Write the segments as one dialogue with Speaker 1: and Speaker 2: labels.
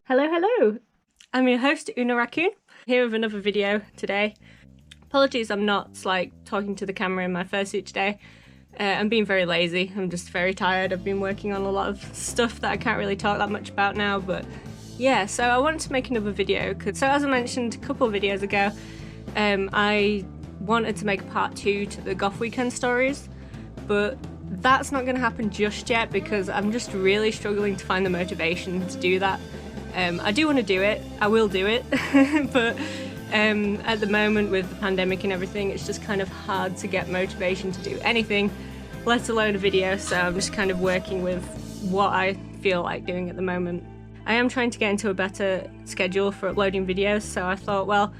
Speaker 1: Hello! I'm your host, UnoRaccoon, here with another video today. Apologies I'm not talking to the camera in my fursuit today. I'm being very lazy, I'm just very tired. I've been working on a lot of stuff that I can't really talk that much about now, but yeah, so I wanted to make another video. So as I mentioned a couple of videos ago, I wanted to make a part 2 to the Goth Weekend stories, but that's not going to happen just yet because I'm just really struggling to find the motivation to do that. I do want to do it, I will do it, but at the moment with the pandemic and everything, it's just kind of hard to get motivation to do anything, let alone a video, so I'm just kind of working with what I feel like doing at the moment. I am trying to get into a better schedule for uploading videos, so I thought, well,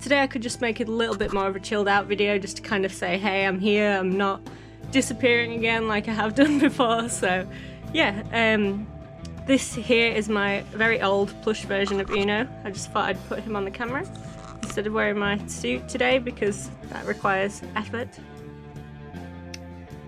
Speaker 1: today I could just make it a little bit more of a chilled out video just to kind of say, hey, I'm here, I'm not disappearing again like I have done before, so yeah. This here is my very old plush version of Uno. I just thought I'd put him on the camera instead of wearing my suit today because that requires effort.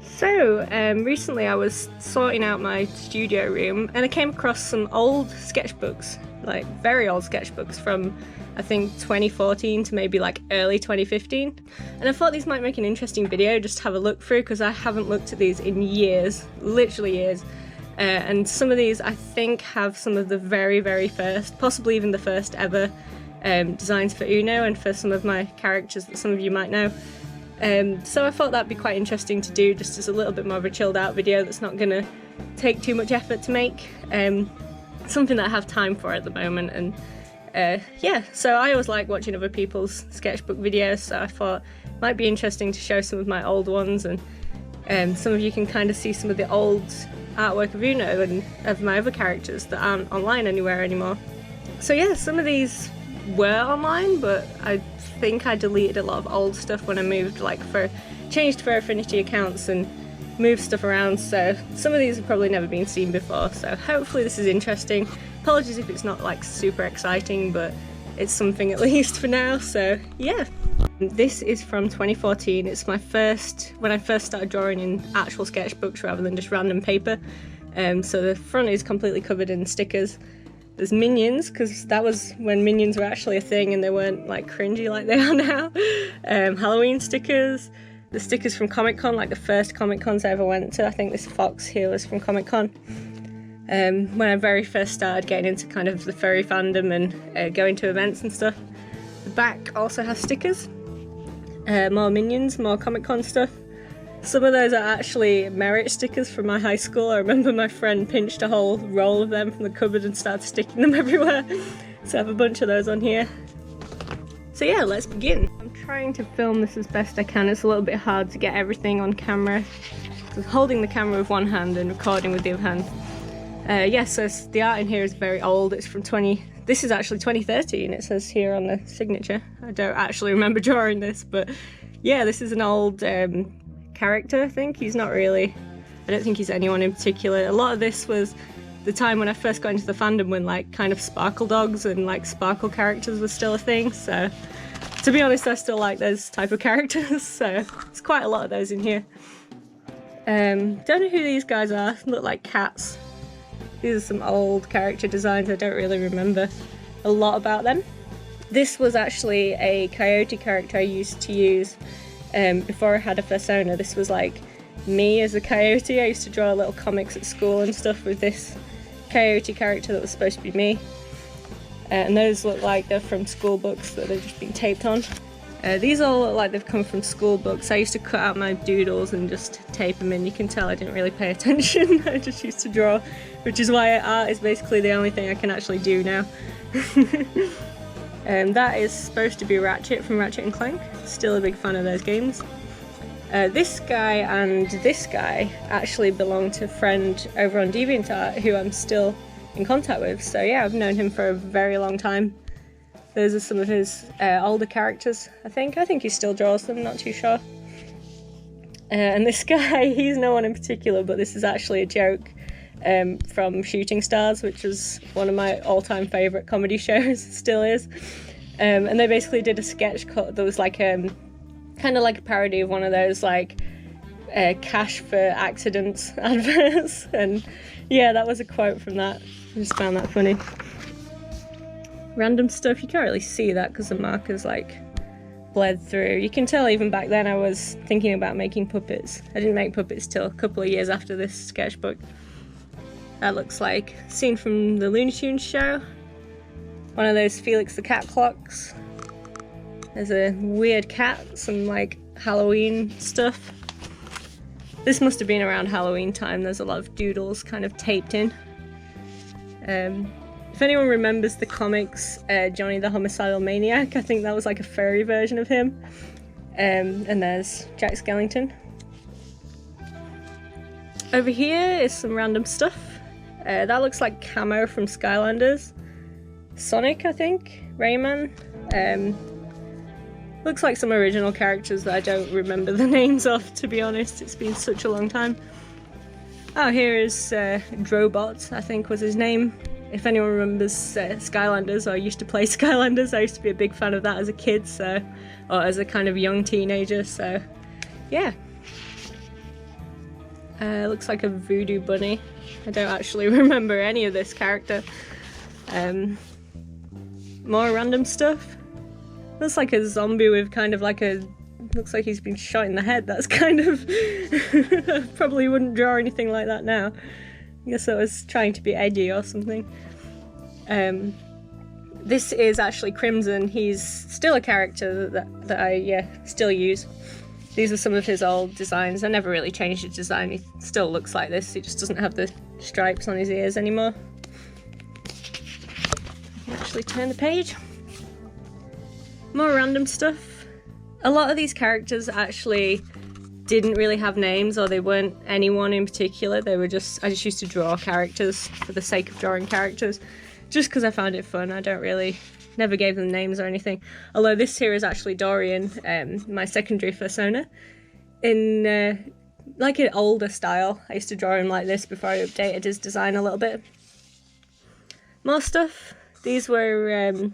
Speaker 1: So, recently I was sorting out my studio room and I came across some old sketchbooks, like very old sketchbooks from I think 2014 to maybe like early 2015. And I thought these might make an interesting video just to have a look through because I haven't looked at these in years, literally years. And some of these I think have some of the very, very first, possibly even the first ever designs for Uno and for some of my characters that some of you might know. So I thought that'd be quite interesting to do just as a little bit more of a chilled out video that's not going to take too much effort to make. Something that I have time for at the moment, and yeah, so I always like watching other people's sketchbook videos, so I thought it might be interesting to show some of my old ones, and some of you can kind of see some of the old artwork of Uno and of my other characters that aren't online anywhere anymore. So yeah, some of these were online, but I think I deleted a lot of old stuff when I moved, changed for Affinity accounts and moved stuff around, so some of these have probably never been seen before, so hopefully this is interesting. Apologies if it's not super exciting, but it's something at least for now, so yeah. This is from 2014. It's my first, when I first started drawing in actual sketchbooks rather than just random paper. So the front is completely covered in stickers. There's minions, because that was when minions were actually a thing and they weren't cringy like they are now. Halloween stickers. The stickers from Comic Con, like the first Comic Cons I ever went to. I think this fox here was from Comic Con. When I very first started getting into kind of the furry fandom and going to events and stuff. The back also has stickers. More minions, more Comic Con stuff. Some of those are actually merit stickers from my high school. I remember my friend pinched a whole roll of them from the cupboard and started sticking them everywhere. So I have a bunch of those on here. So yeah, let's begin. I'm trying to film this as best I can. It's a little bit hard to get everything on camera. So holding the camera with one hand and recording with the other hand. Yes, so the art in here is very old. It's from this is actually 2013, it says here on the signature. I don't actually remember drawing this, but yeah, this is an old character, I think. He's not really, I don't think he's anyone in particular. A lot of this was the time when I first got into the fandom when kind of sparkle dogs and sparkle characters was still a thing, so to be honest I still like those type of characters, so there's quite a lot of those in here. Don't know who these guys are, look like cats. These are some old character designs, I don't really remember a lot about them. This was actually a coyote character I used to use before I had a persona. This was me as a coyote. I used to draw little comics at school and stuff with this coyote character that was supposed to be me. And those look like they're from school books that they've just been taped on. These all look like they've come from school books. I used to cut out my doodles and just tape them in. You can tell I didn't really pay attention. I just used to draw, which is why art is basically the only thing I can actually do now. That is supposed to be Ratchet from Ratchet & Clank. Still a big fan of those games. This guy and this guy actually belong to a friend over on Deviantart who I'm still in contact with. So yeah, I've known him for a very long time. Those are some of his older characters, I think. I think he still draws them, not too sure. And this guy, he's no one in particular, but this is actually a joke from Shooting Stars, which was one of my all-time favourite comedy shows, still is. And they basically did a sketch that was kind of like a parody of one of those cash for accidents adverts, and yeah, that was a quote from that. I just found that funny. Random stuff, you can't really see that because the marker's like bled through. You can tell even back then I was thinking about making puppets. I didn't make puppets till a couple of years after this sketchbook. That looks like a scene from the Looney Tunes show. One of those Felix the Cat clocks. There's a weird cat, some like Halloween stuff. This must have been around Halloween time. There's a lot of doodles kind of taped in. If anyone remembers the comics, Johnny the Homicidal Maniac, I think that was like a furry version of him. And there's Jack Skellington. Over here is some random stuff. That looks like Camo from Skylanders. Sonic, I think. Rayman. Looks like some original characters that I don't remember the names of, to be honest. It's been such a long time. Oh, here is Drobot, I think was his name. If anyone remembers Skylanders or used to play Skylanders, I used to be a big fan of that as a kid, so, or as a kind of young teenager, so yeah. Looks like a voodoo bunny. I don't actually remember any of this character. More random stuff. Looks like a zombie with kind of like a... Looks like he's been shot in the head. That's kind of... Probably wouldn't draw anything like that now. I guess I was trying to be edgy or something. This is actually Crimson. He's still a character that I still use. These are some of his old designs. I never really changed his design. He still looks like this. He just doesn't have the stripes on his ears anymore. I can actually turn the page. More random stuff. A lot of these characters actually didn't really have names, or they weren't anyone in particular. They were just, I just used to draw characters for the sake of drawing characters, just because I found it fun. I don't really, never gave them names or anything. Although this here is actually Dorian, my secondary persona, in like an older style. I used to draw him like this before I updated his design a little bit. More stuff. These were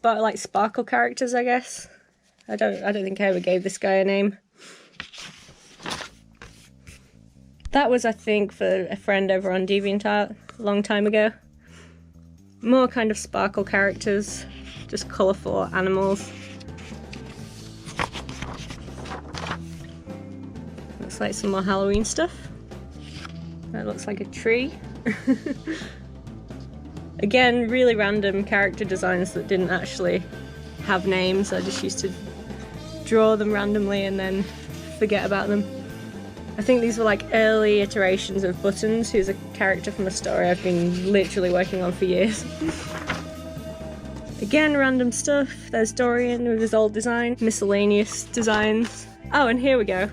Speaker 1: like sparkle characters, I guess. I don't think I ever gave this guy a name. That was, I think, for a friend over on Deviantart a long time ago. More kind of sparkle characters, just colourful animals. Looks like some more Halloween stuff. That looks like a tree. Again, really random character designs that didn't actually have names. I just used to draw them randomly and then forget about them. I think these were like early iterations of Buttons, who's a character from a story I've been literally working on for years. Again, random stuff. There's Dorian with his old design, miscellaneous designs. Oh, and here we go.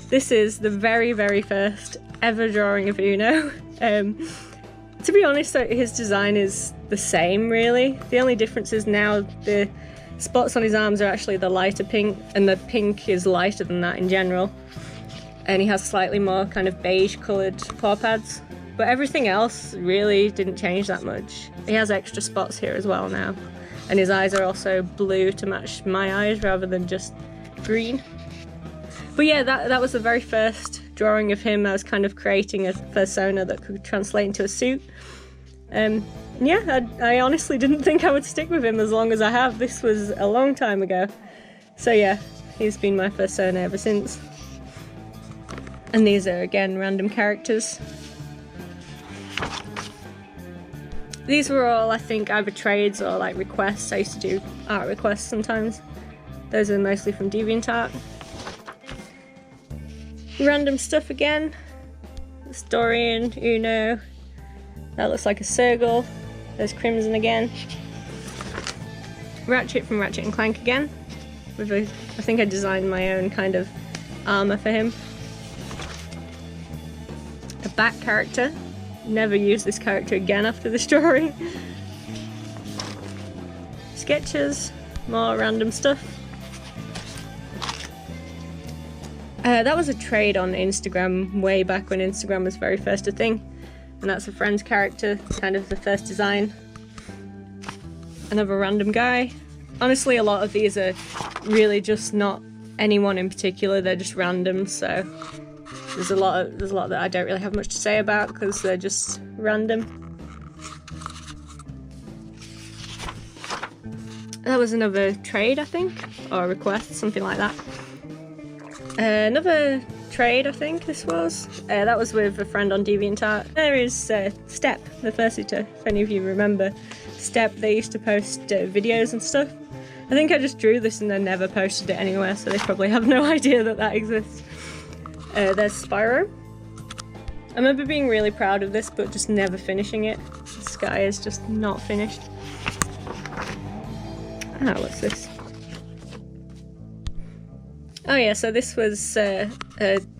Speaker 1: This is the very, very first ever drawing of Uno. To be honest, his design is the same, really. The only difference is now the spots on his arms are actually the lighter pink, and the pink is lighter than that in general. And he has slightly more kind of beige coloured paw pads. But everything else really didn't change that much. He has extra spots here as well now. And his eyes are also blue to match my eyes rather than just green. But yeah, that was the very first drawing of him. I was kind of creating a persona that could translate into a suit. Yeah, I honestly didn't think I would stick with him as long as I have. This was a long time ago. So yeah, he's been my persona ever since. And these are, again, random characters. These were all, I think, either trades or like requests. I used to do art requests sometimes. Those are mostly from Deviantart. Random stuff again. There's Dorian, Uno. That looks like a circle. There's Crimson again. Ratchet from Ratchet and Clank again. I think I designed my own kind of armour for him. A Bat character. Never use this character again after this drawing. Sketches. More random stuff. That was a trade on Instagram way back when Instagram was very first a thing. And that's a friend's character, kind of the first design. Another random guy. Honestly, a lot of these are really just not anyone in particular, they're just random, so There's a lot that I don't really have much to say about because they're just random. That was another trade, I think, or request, something like that. Another trade, I think this was. That was with a friend on Deviantart. There is Step, the fursuiter, if any of you remember. Step, they used to post videos and stuff. I think I just drew this and then never posted it anywhere, so they probably have no idea that that exists. There's Spyro. I remember being really proud of this, but just never finishing it. This guy is just not finished. Ah, what's this? Oh yeah, so this was a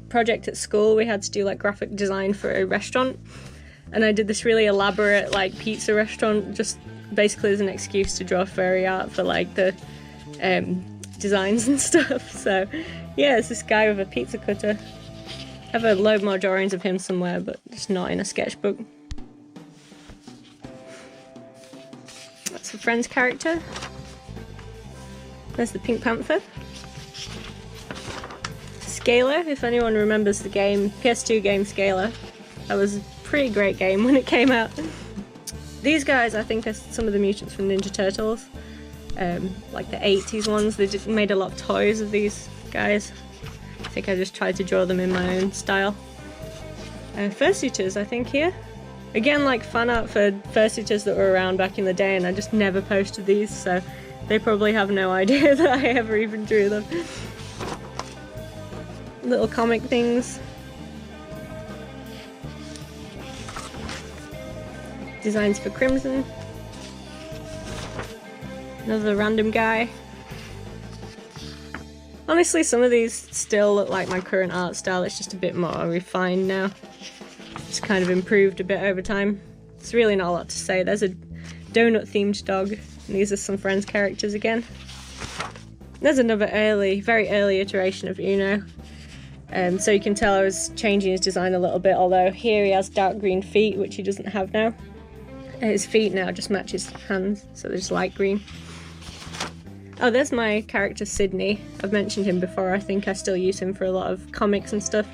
Speaker 1: project at school. We had to do like graphic design for a restaurant, and I did this really elaborate like pizza restaurant just basically as an excuse to draw furry art for like the designs and stuff. So yeah, it's this guy with a pizza cutter. I have a load more drawings of him somewhere, but just not in a sketchbook. That's a friend's character. There's the Pink Panther. Scalar, if anyone remembers the game, PS2 game Scalar. That was a pretty great game when it came out. These guys, I think, are some of the mutants from Ninja Turtles. Like the 80s ones. They made a lot of toys of these guys. I think I just tried to draw them in my own style. Fursuiters, I think, here. Again, like fan art for fursuiters that were around back in the day, and I just never posted these, so they probably have no idea that I ever even drew them. Little comic things. Designs for Crimson. Another random guy. Honestly, some of these still look like my current art style. It's just a bit more refined now. It's kind of improved a bit over time. It's really not a lot to say. There's a donut themed dog. And these are some friends' characters again. There's another very early iteration of Uno. So you can tell I was changing his design a little bit, although here he has dark green feet, which he doesn't have now. His feet now just match his hands, so they're just light green. Oh, there's my character Sydney. I've mentioned him before. I think I still use him for a lot of comics and stuff.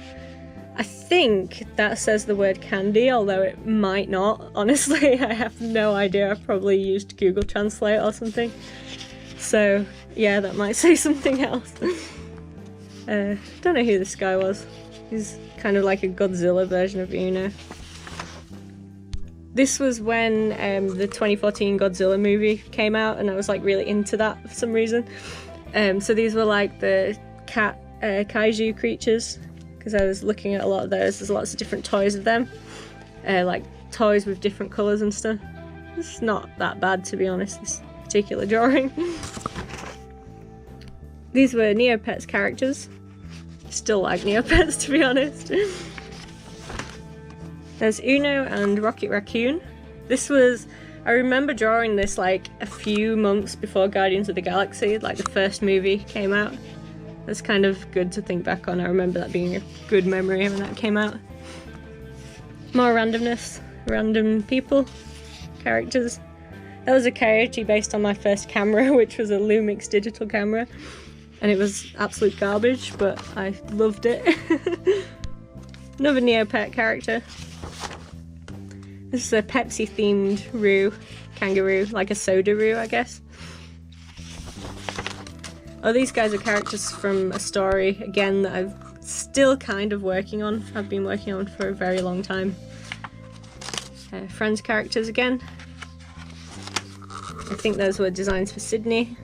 Speaker 1: I think that says the word candy, although it might not. Honestly, I have no idea. I probably used Google Translate or something. So, yeah, that might say something else. Don't know who this guy was. He's kind of like a Godzilla version of Uno. This was when the 2014 Godzilla movie came out, and I was like really into that for some reason. So these were like the cat kaiju creatures, because I was looking at a lot of those. There's lots of different toys of them, like toys with different colours and stuff. It's not that bad, to be honest, this particular drawing. These were Neopets characters. Still like Neopets, to be honest. There's Uno and Rocket Raccoon. This was, I remember drawing this like a few months before Guardians of the Galaxy, like the first movie came out. That's kind of good to think back on. I remember that being a good memory when that came out. More randomness, random people, characters. That was a coyote based on my first camera, which was a Lumix digital camera. And it was absolute garbage, but I loved it. Another Neopet character. This is a Pepsi themed Roo, kangaroo, like a soda Roo, I guess. Oh, these guys are characters from a story, again, that I'm still kind of working on. I've been working on for a very long time. Friends characters again. I think those were designs for Sydney.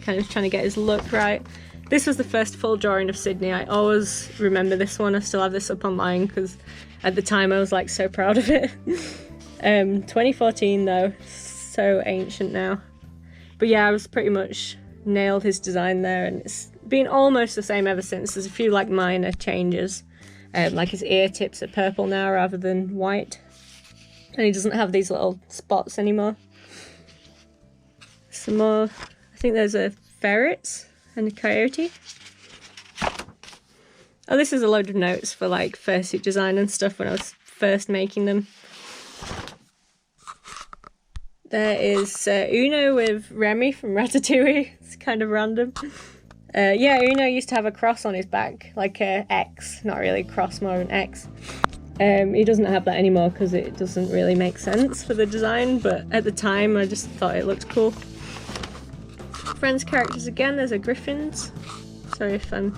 Speaker 1: Kind of trying to get his look right. This was the first full drawing of Sydney. I always remember this one. I still have this up online because at the time I was like so proud of it. 2014 though, so ancient now. But yeah, I was pretty much nailed his design there, and it's been almost the same ever since. There's a few like minor changes. Like his ear tips are purple now rather than white. And he doesn't have these little spots anymore. Some more, I think there's a ferret and a coyote. Oh, this is a load of notes for like fursuit design and stuff when I was first making them. There is Uno with Remy from Ratatouille. It's kind of random. Yeah, Uno used to have a cross on his back, like a X, not really a cross, more an X. He doesn't have that anymore because it doesn't really make sense for the design, but at the time I just thought it looked cool. Friends characters again, there's a Griffins. Sorry if I'm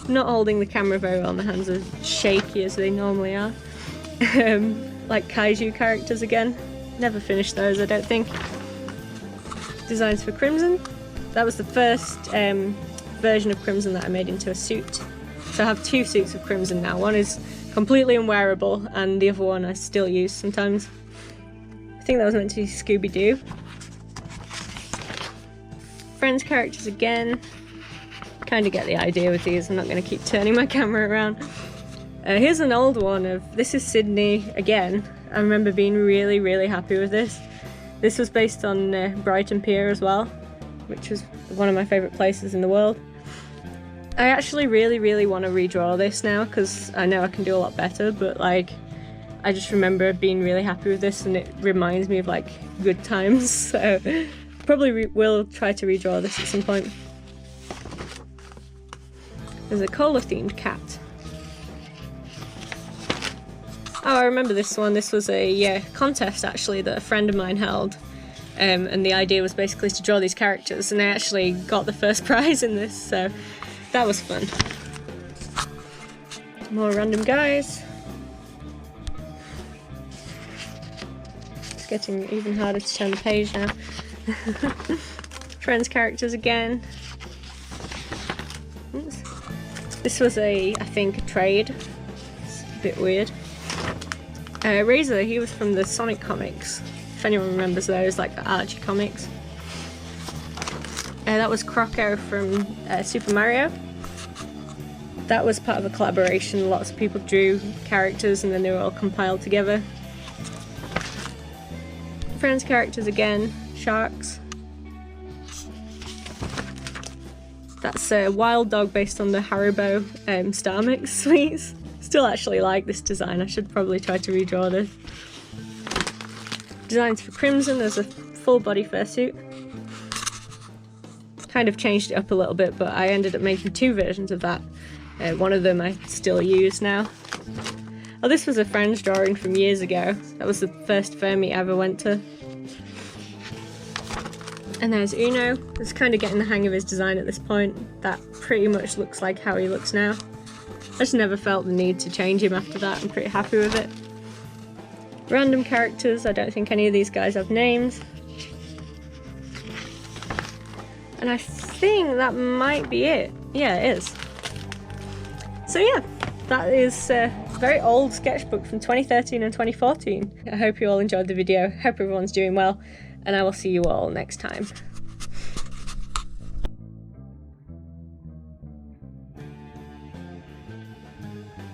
Speaker 1: not holding the camera very well, my hands are shaky as they normally are. Like kaiju characters again, never finished those I don't think. Designs for Crimson, that was the first version of Crimson that I made into a suit. So I have two suits of Crimson now, one is completely unwearable and the other one I still use sometimes. I think that was meant to be Scooby-Doo. Friends characters again, kind of get the idea with these, I'm not going to keep turning my camera around. Here's an old one of, this is Sydney again. I remember being really happy with this. This was based on Brighton Pier as well, which was one of my favourite places in the world. I actually really want to redraw this now because I know I can do a lot better, but like I just remember being really happy with this and it reminds me of like good times, so probably will try to redraw this at some point. There's a cola themed cat. Oh, I remember this one. This was a contest actually that a friend of mine held, and the idea was basically to draw these characters, and I actually got the first prize in this, so that was fun. More random guys. It's getting even harder to turn the page now. Friends characters again. Oops. This was I think, a trade. It's a bit weird. Razor, he was from the Sonic comics. If anyone remembers those, like the Archie comics. That was Croco from Super Mario. That was part of a collaboration. Lots of people drew characters and then they were all compiled together. Friends characters again, Sharks. That's a wild dog based on the Haribo Star Mix sweets. Still actually like this design, I should probably try to redraw this. Designs for Crimson, there's a full body fursuit. Kind of changed it up a little bit, but I ended up making two versions of that. One of them I still use now. Oh, this was a friend's drawing from years ago. That was the first firm I ever went to. And there's Uno. I was kind of getting the hang of his design at this point. That pretty much looks like how he looks now. I just never felt the need to change him after that. I'm pretty happy with it. Random characters. I don't think any of these guys have names. And I think that might be it. Yeah, it is. So yeah, that is a very old sketchbook from 2013 and 2014. I hope you all enjoyed the video. Hope everyone's doing well, and I will see you all next time.